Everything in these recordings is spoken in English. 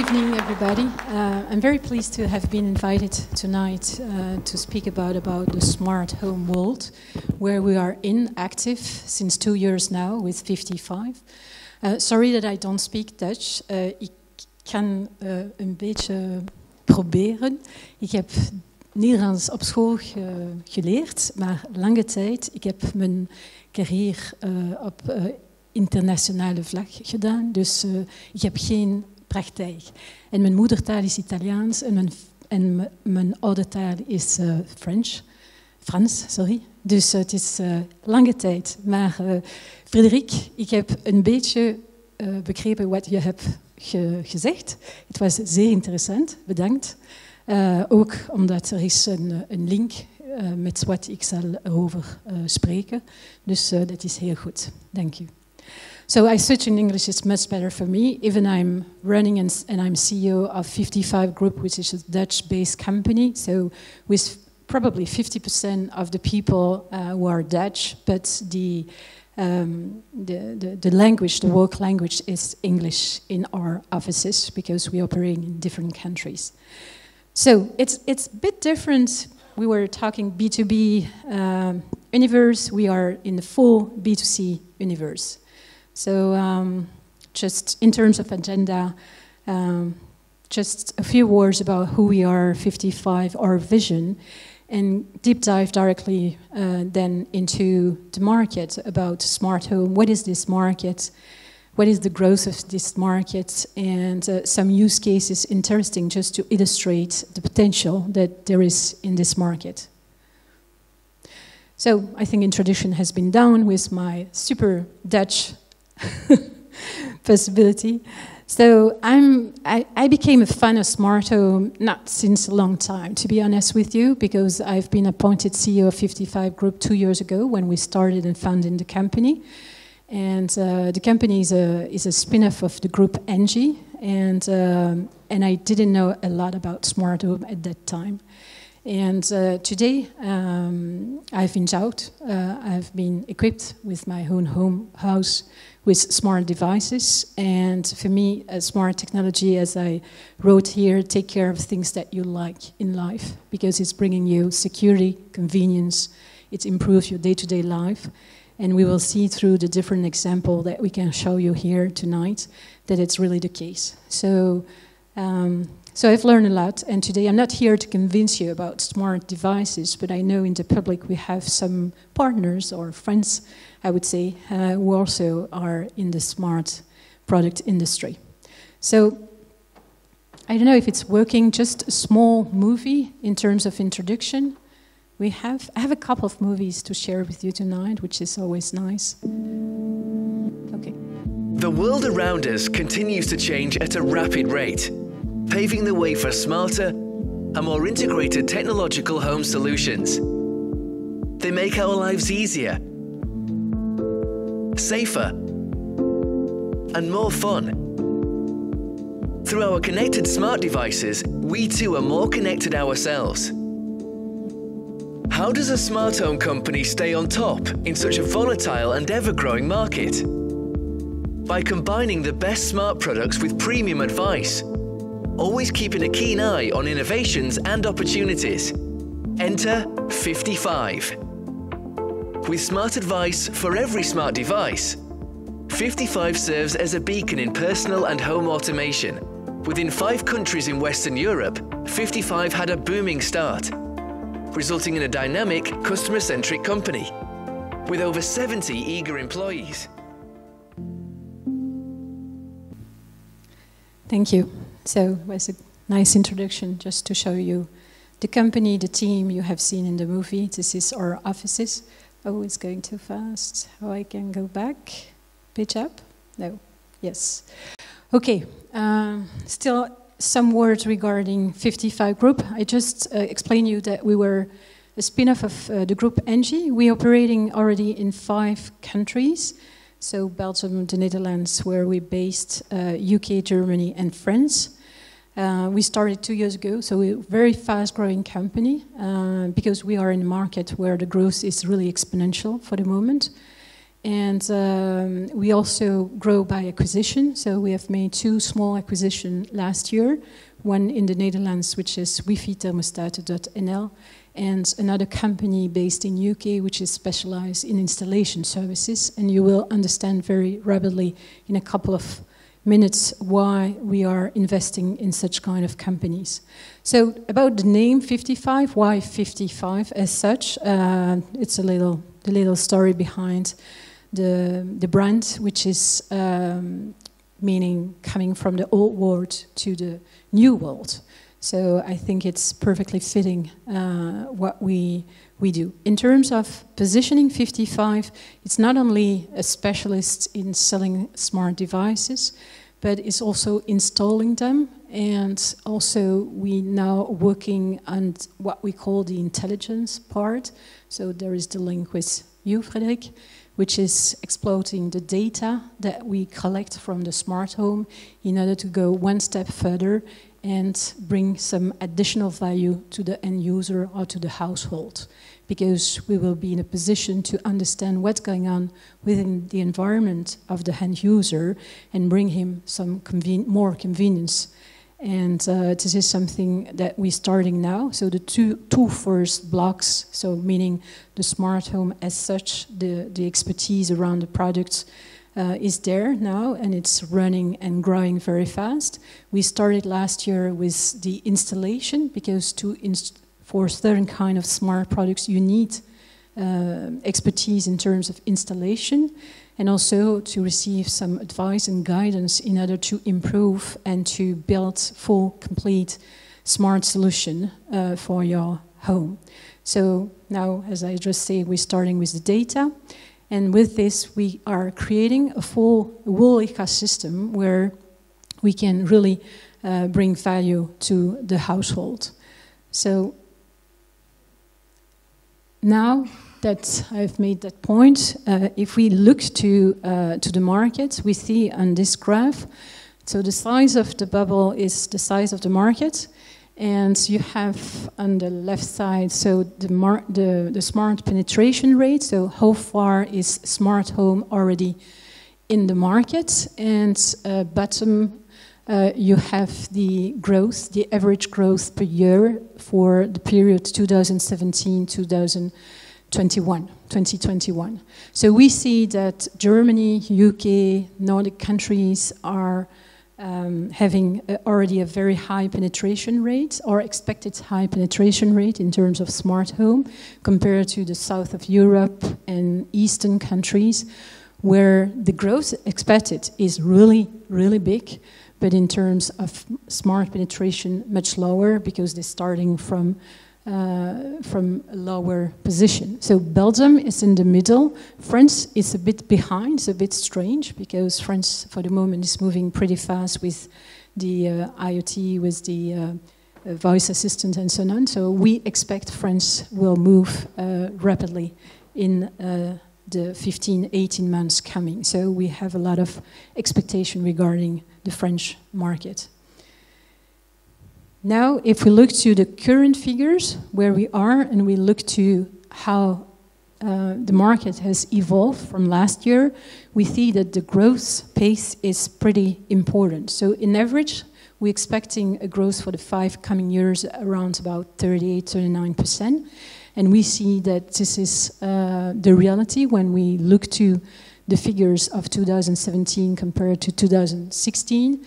evening, everybody. I'm very pleased to have been invited tonight to speak about the smart home world, where we are active since 2 years now with 55. Sorry that I don't speak Dutch. Ik kan een beetje proberen. Ik heb Nederlands op school geleerd, maar lange tijd. Ik heb mijn carrière op internationale vlak gedaan, dus ik heb geen praktijk. En mijn moedertaal is Italiaans en mijn oude taal is Frans. Dus het is lange tijd. Maar Frederik, ik heb een beetje begrepen wat je hebt gezegd. Het was zeer interessant, bedankt. Ook omdat er is een link met wat ik zal erover spreken. Dus dat is heel goed. Dank u. So I switch in English, it's much better for me. Even I'm running and I'm CEO of 55 Group, which is a Dutch-based company. So with probably 50% of the people who are Dutch, but the language, the work language is English in our offices because we operate in different countries. So it's a bit different. We were talking B2B universe. We are in the full B2C universe. So just in terms of agenda, just a few words about who we are, 55, our vision, and deep dive directly then into the market about smart home. What is this market? What is the growth of this market? And some use cases interesting just to illustrate the potential that there is in this market. So I think introduction has been done with my super Dutch possibility. So I became a fan of smart home not since a long time, to be honest with you, because I've been appointed CEO of 55 Group 2 years ago when we started and founded the company. And the company is a spin-off of the group Engie, and I didn't know a lot about smart home at that time. And today I've endowed, I've been equipped with my own home house with smart devices, and for me, smart technology, as I wrote here, take care of things that you like in life, because it's bringing you security, convenience, it improves your day-to-day life, and we will see through the different example that we can show you here tonight that it's really the case. So I've learned a lot, and today I'm not here to convince you about smart devices, but I know in the public we have some partners or friends, I would say, who also are in the smart product industry. So I don't know if it's working, just a small movie in terms of introduction. I have a couple of movies to share with you tonight, which is always nice. Okay. The world around us continues to change at a rapid rate, paving the way for smarter and more integrated technological home solutions. They make our lives easier, safer, and more fun. Through our connected smart devices, we too are more connected ourselves. How does a smart home company stay on top in such a volatile and ever-growing market? By combining the best smart products with premium advice, always keeping a keen eye on innovations and opportunities. Enter 55. With smart advice for every smart device, 55 serves as a beacon in personal and home automation. Within 5 countries in Western Europe, 55 had a booming start, resulting in a dynamic, customer-centric company with over 70 eager employees. Thank you. So it was a nice introduction just to show you the company, the team you have seen in the movie. This is our offices. Oh, it's going too fast. Oh, I can go back. Pitch up? No. Yes. Okay. Still some words regarding 55 Group. I just explained you that we were a spin-off of the group Engie. We are operating already in 5 countries. So Belgium, the Netherlands, where we based, UK, Germany, and France. We started 2 years ago, so we're a very fast-growing company because we are in a market where the growth is really exponential for the moment. And we also grow by acquisition. So we have made 2 small acquisitions last year. One in the Netherlands, which is wifithermostaten.nl, and another company based in UK, which is specialized in installation services. And you will understand very rapidly in a couple of minutes why we are investing in such kind of companies. So about the name 55, why 55 as such? It's the little story behind the brand, which is meaning coming from the old world to the new world. So I think it's perfectly fitting what we do. In terms of positioning 55, it's not only a specialist in selling smart devices, but it's also installing them, and also we now working on what we call the intelligence part. So there is the link with you, Frederic, which is exploiting the data that we collect from the smart home in order to go one step further and bring some additional value to the end user or to the household, because we will be in a position to understand what's going on within the environment of the end user and bring him some more convenience. And this is something that we're starting now. So the two first blocks, so meaning the smart home as such, the expertise around the products is there now, and it's running and growing very fast. We started last year with the installation, because for certain kind of smart products you need expertise in terms of installation, and also to receive some advice and guidance in order to improve and to build full, complete smart solution for your home. So now, as I just said, we're starting with the data, and with this we are creating a whole ecosystem where we can really bring value to the household. So now that I've made that point, if we look to the market, we see on this graph, so the size of the bubble is the size of the market, and you have on the left side, so the smart penetration rate, so how far is smart home already in the market, and bottom you have the growth, the average growth per year for the period 2021. So we see that Germany, UK, Nordic countries are having already a very high penetration rate, or expected high penetration rate in terms of smart home, compared to the south of Europe and eastern countries, where the growth expected is really, really big, but in terms of smart penetration, much lower, because they're starting from a lower position. So Belgium is in the middle. France is a bit behind. It's a bit strange, because France for the moment is moving pretty fast with the IoT, with the voice assistant and so on. So we expect France will move rapidly in the 15-18 months coming. So we have a lot of expectation regarding the French market. Now, if we look to the current figures, where we are, and we look to how the market has evolved from last year, we see that the growth pace is pretty important. So in average, we're expecting a growth for the 5 coming years around about 38-39%. And we see that this is the reality when we look to the figures of 2017 compared to 2016.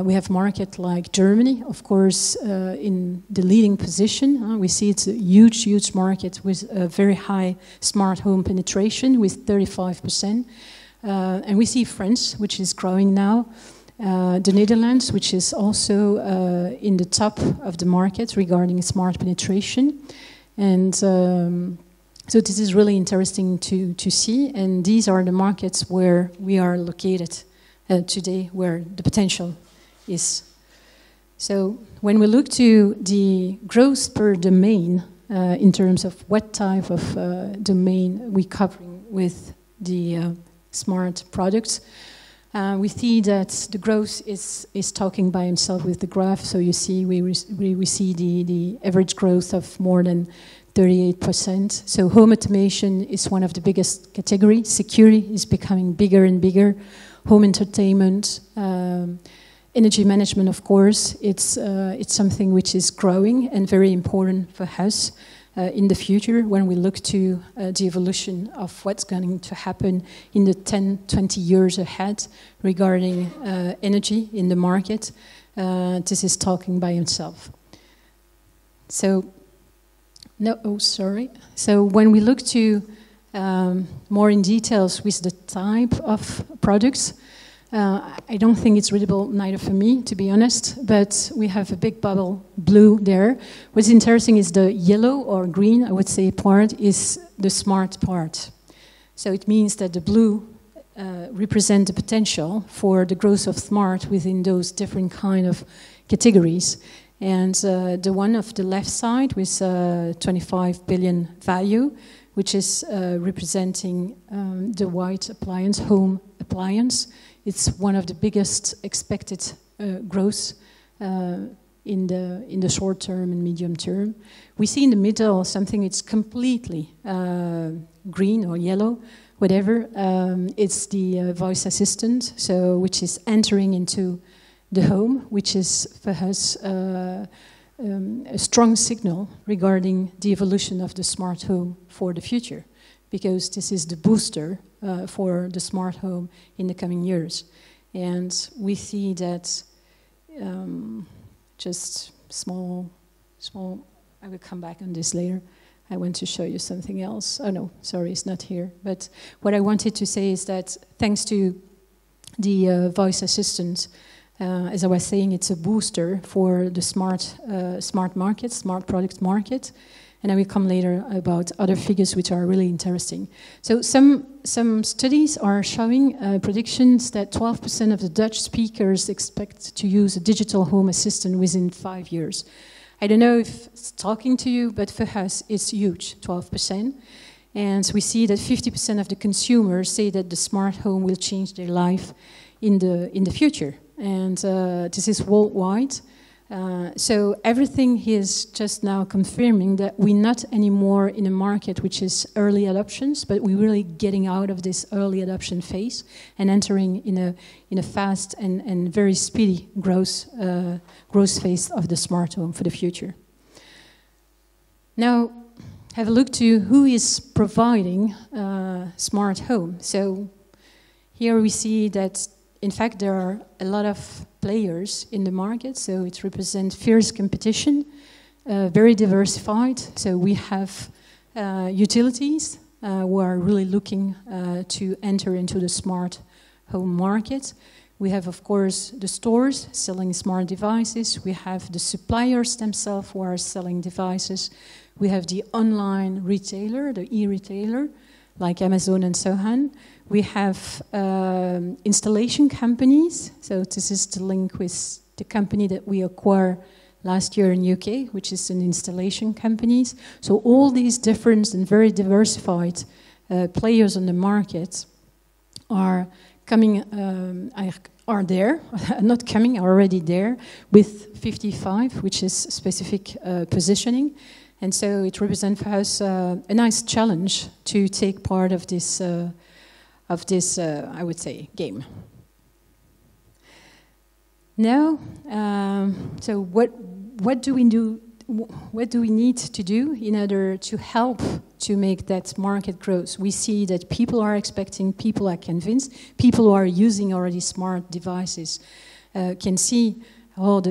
We have markets like Germany, of course, in the leading position. We see it's a huge, huge market with a very high smart home penetration with 35%. And we see France, which is growing now. The Netherlands, which is also in the top of the market regarding smart penetration. And so this is really interesting to see. And these are the markets where we are located today, where the potential is. So when we look to the growth per domain, in terms of what type of domain we're covering with the smart products, we see that the growth is talking by himself with the graph. So you see we see the average growth of more than 38%. So home automation is one of the biggest categories. Security is becoming bigger and bigger. Home entertainment, energy management, of course, it's something which is growing and very important for us in the future when we look to the evolution of what's going to happen in the 10, 20 years ahead regarding energy in the market. This is talking by itself. So, So when we look to more in details with the type of products, I don't think it's readable neither for me, to be honest, but we have a big bubble blue there. What's interesting is the yellow or green, I would say, part is the smart part. So it means that the blue represent the potential for the growth of smart within those different kind of categories. And the one of the left side with 25 billion value, which is representing the white appliance, home appliance. It's one of the biggest expected growth in the short term and medium term. We see in the middle something that's completely green or yellow, whatever. It's the voice assistant, so which is entering into the home, which is for us a strong signal regarding the evolution of the smart home for the future, because this is the booster for the smart home in the coming years. And we see that just small, I will come back on this later. I want to show you something else. Oh no, sorry, it's not here. But what I wanted to say is that thanks to the voice assistant, as I was saying, it's a booster for the smart market, smart product market. And I will come later about other figures which are really interesting. So some studies are showing predictions that 12% of the Dutch speakers expect to use a digital home assistant within 5 years. I don't know if it's talking to you, but for us it's huge, 12%. And we see that 50% of the consumers say that the smart home will change their life in the future. And this is worldwide. So everything is just now confirming that we're not anymore in a market which is early adoptions, but we're really getting out of this early adoption phase and entering in a fast and very speedy growth phase of the smart home for the future. Now, have a look to who is providing smart home. So here we see that in fact there are a lot of players in the market, so it represents fierce competition, very diversified. So we have utilities who are really looking to enter into the smart home market. We have, of course, the stores selling smart devices. We have the suppliers themselves who are selling devices. We have the online retailer, the e-retailer, like Amazon and so on. We have installation companies. So this is the link with the company that we acquired last year in UK, which is an installation companies. So all these different and very diversified players on the market are coming, are there, not coming, are already there with 55, which is specific positioning. And so it represents for us a nice challenge to take part of this, I would say, game. Now, so what do we do? What do we need to do in order to help to make that market grow? We see that people are expecting, people are convinced, people who are using already smart devices can see how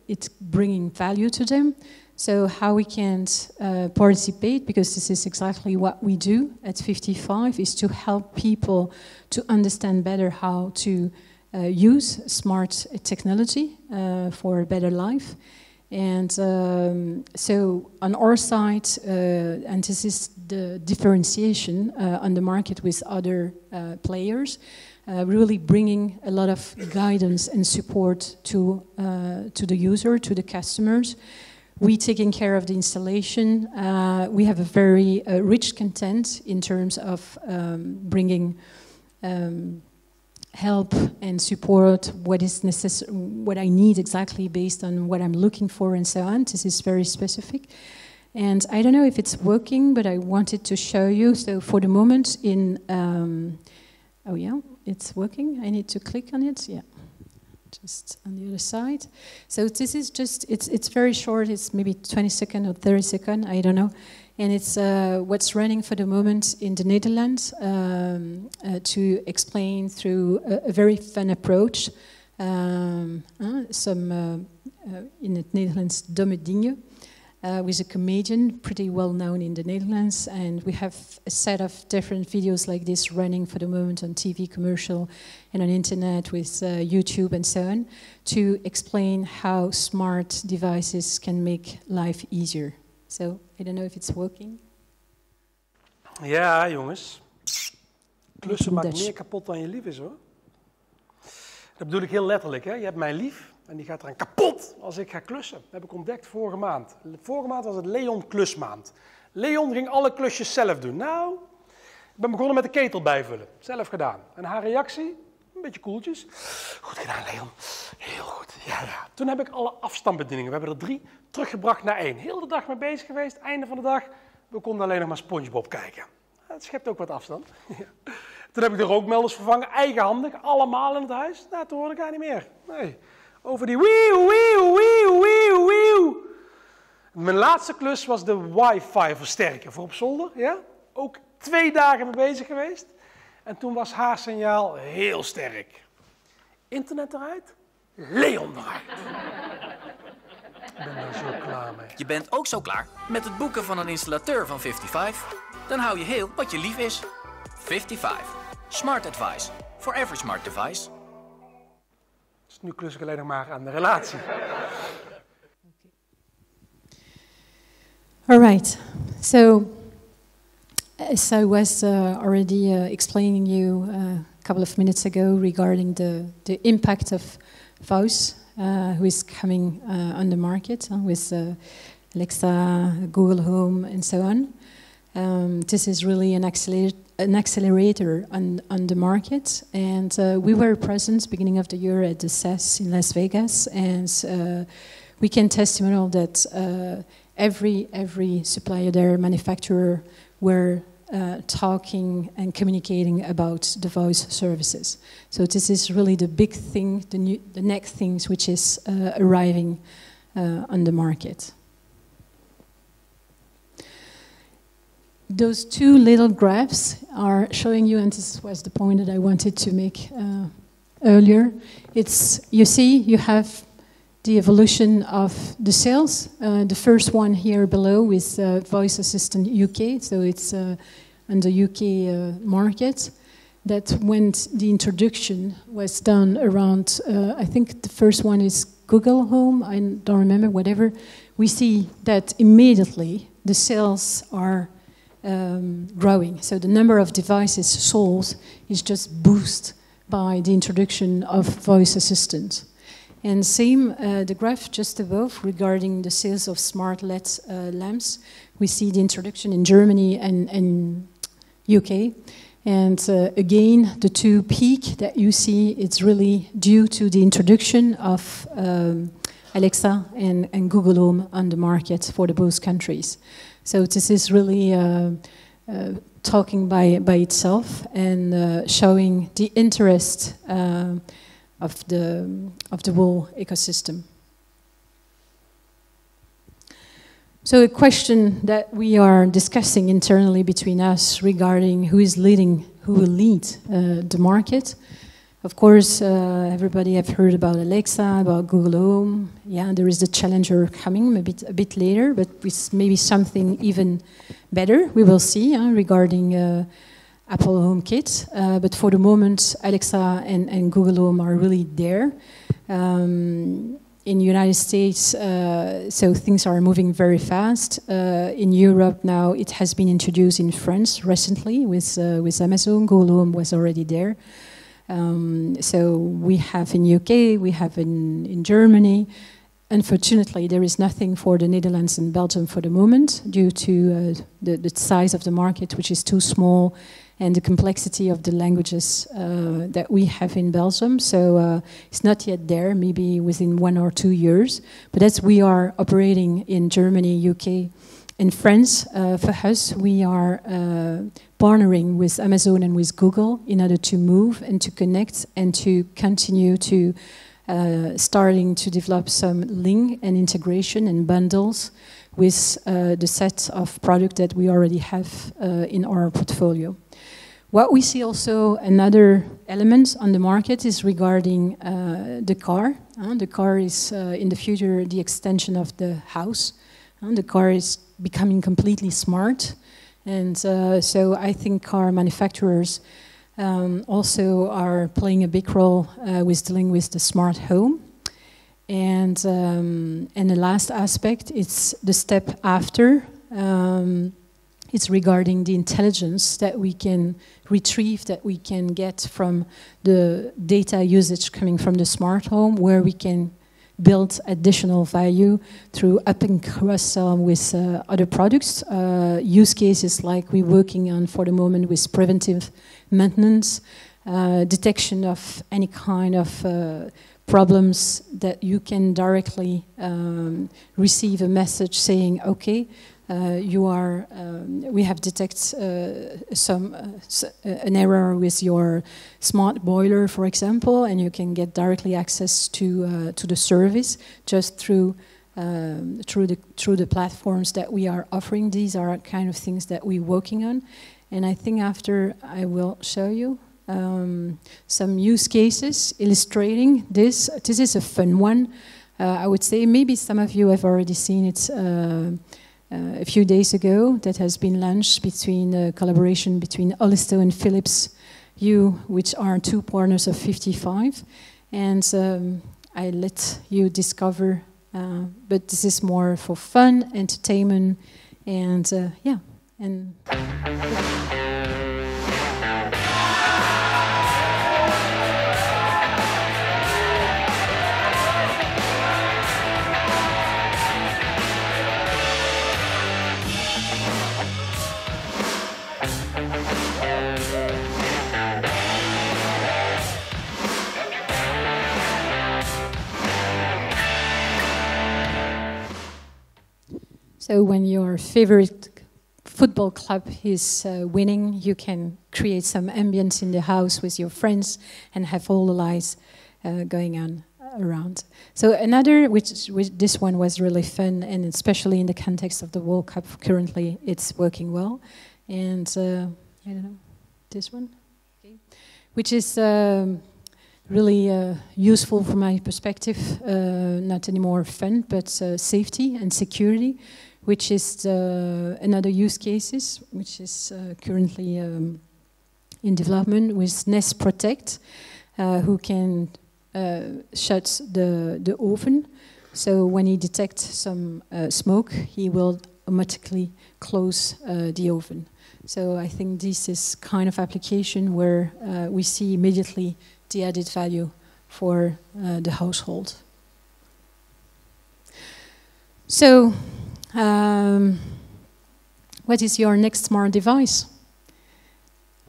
it's bringing value to them. So how we can participate, because this is exactly what we do at 55, is to help people to understand better how to use smart technology for a better life. And so on our side, and this is the differentiation on the market with other players, really bringing a lot of guidance and support to the user, to the customers. We taking care of the installation. We have a very rich content in terms of bringing help and support, what is necessary, what I need exactly based on what I'm looking for and so on. This is very specific. And I don't know if it's working, but I wanted to show you. So for the moment in, oh yeah, it's working. I need to click on it, yeah. Just on the other side. So this is just, it's very short, it's maybe 20 seconds or 30 seconds, I don't know. And it's what's running for the moment in the Netherlands to explain through a very fun approach. In het Nederlands domme dingen. With a comedian, pretty well known in the Netherlands, and we have a set of different videos like this running for the moment on TV commercial and on internet with YouTube and so on, to explain how smart devices can make life easier. So, I don't know if it's working. Ja, jongens. Klussen maakt meer kapot dan je lief is, hoor. Dat bedoel ik heel letterlijk, hè. Je hebt mij lief. En die gaat eraan kapot als ik ga klussen. Dat heb ik ontdekt vorige maand. Vorige maand was het Leon klusmaand. Leon ging alle klusjes zelf doen. Nou, ik ben begonnen met de ketel bijvullen. Zelf gedaan. En haar reactie? Een beetje koeltjes. Goed gedaan, Leon. Heel goed. Ja. Toen heb ik alle afstandsbedieningen. We hebben er 3 teruggebracht naar 1. Heel de dag mee bezig geweest. Einde van de dag. We konden alleen nog maar SpongeBob kijken. Dat schept ook wat afstand. Toen heb ik de rookmelders vervangen. Eigenhandig. Allemaal in het huis. Nou, toen hoorde ik haar niet meer. Nee. Over die wieuw. Mijn laatste klus was de wifi versterker voor op zolder. Ja? Ook 2 dagen mee bezig geweest. En toen was haar signaal heel sterk. Internet eruit, Leon eruit. Ik ben daar zo klaar mee. Je bent ook zo klaar met het boeken van een installateur van 55? Dan hou je heel wat je lief is. 55. Smart advice. For every smart device. Dus nu klus ik alleen nog maar aan de relatie. All right. So, as I was already explaining you a couple of minutes ago regarding the impact of voice, who is coming on the market with Alexa, Google Home, and so on. This is really an accelerator on the market, and we were present beginning of the year at the CES in Las Vegas, and we can testimonial that every supplier there, manufacturer, were talking and communicating about the voice services. So this is really the big thing, the next things which is arriving on the market. Those 2 little graphs are showing you, and this was the point that I wanted to make earlier. It's, you see, you have the evolution of the sales. The first one here below is Voice Assistant UK, so it's on the UK market. That when the introduction was done around, I think the first one is Google Home, I don't remember, whatever. We see that immediately the sales are growing. So the number of devices sold is just boosted by the introduction of voice assistant. And same, the graph just above regarding the sales of smart LED lamps. We see the introduction in Germany and UK. And again, the 2 peak that you see, it's really due to the introduction of Alexa and Google Home on the market for the both countries. So this is really talking by itself and showing the interest of the whole ecosystem. So a question that we are discussing internally between us regarding who will lead the market. Of course, everybody have heard about Alexa, about Google Home. Yeah, there is the challenger coming a bit later, but with maybe something even better. We will see regarding Apple HomeKit. But for the moment, Alexa and Google Home are really there. In the United States, so things are moving very fast. In Europe now, it has been introduced in France recently with Amazon. Google Home was already there. So we have in UK, we have in Germany. Unfortunately, there is nothing for the Netherlands and Belgium for the moment due to the size of the market, which is too small, and the complexity of the languages that we have in Belgium. So it's not yet there, maybe within 1 or 2 years. But as we are operating in Germany, UK, in France, for us, we are partnering with Amazon and with Google in order to move and to connect and to continue to starting to develop some link and integration and bundles with the set of products that we already have in our portfolio. What we see also, another element on the market is regarding the car. The car is in the future the extension of the house. The car is becoming completely smart. And so I think car manufacturers also are playing a big role with dealing with the smart home. And the last aspect, it's the step after. It's regarding the intelligence that we can retrieve, that we can get from the data usage coming from the smart home, where we can build additional value through up and cross-sell with other products. Use cases like we're working on for the moment with preventive maintenance, detection of any kind of problems that you can directly receive a message saying, okay, we have detected an error with your smart boiler, for example, and you can get directly access to the service just through the platforms that we are offering. These are kind of things that we're working on, and I think after I will show you some use cases illustrating this. This is a fun one. I would say maybe some of you have already seen it. A few days ago, that has been launched between a collaboration between Olisto and Philips Hue, which are two partners of 55. And I let you discover, but this is more for fun, entertainment, and yeah. So when your favorite football club is winning, you can create some ambience in the house with your friends and have all the lights going on around. So another, which this one was really fun, and especially in the context of the World Cup currently, it's working well. And I don't know, this one, okay. Which is really useful from my perspective, not anymore fun, but safety and security, which is another use cases, which is currently in development with Nest Protect, who can shut the oven. So when he detects some smoke, he will automatically close the oven. So I think this is kind of application where we see immediately the added value for the household. So, what is your next smart device?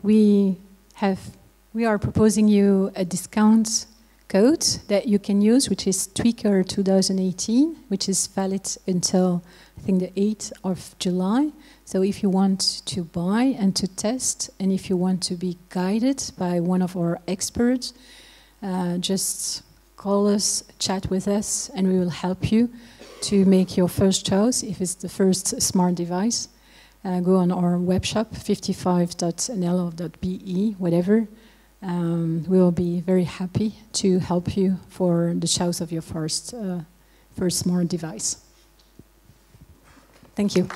We are proposing you a discount code that you can use, which is Tweaker 2018, which is valid until I think the 8th of July. So if you want to buy and to test, and if you want to be guided by one of our experts, just call us, chat with us, and we will help you to make your first choice if it's the first smart device. Go on our web shop, 55.nl or .be, whatever. We will be very happy to help you for the choice of your first smart device. Thank you.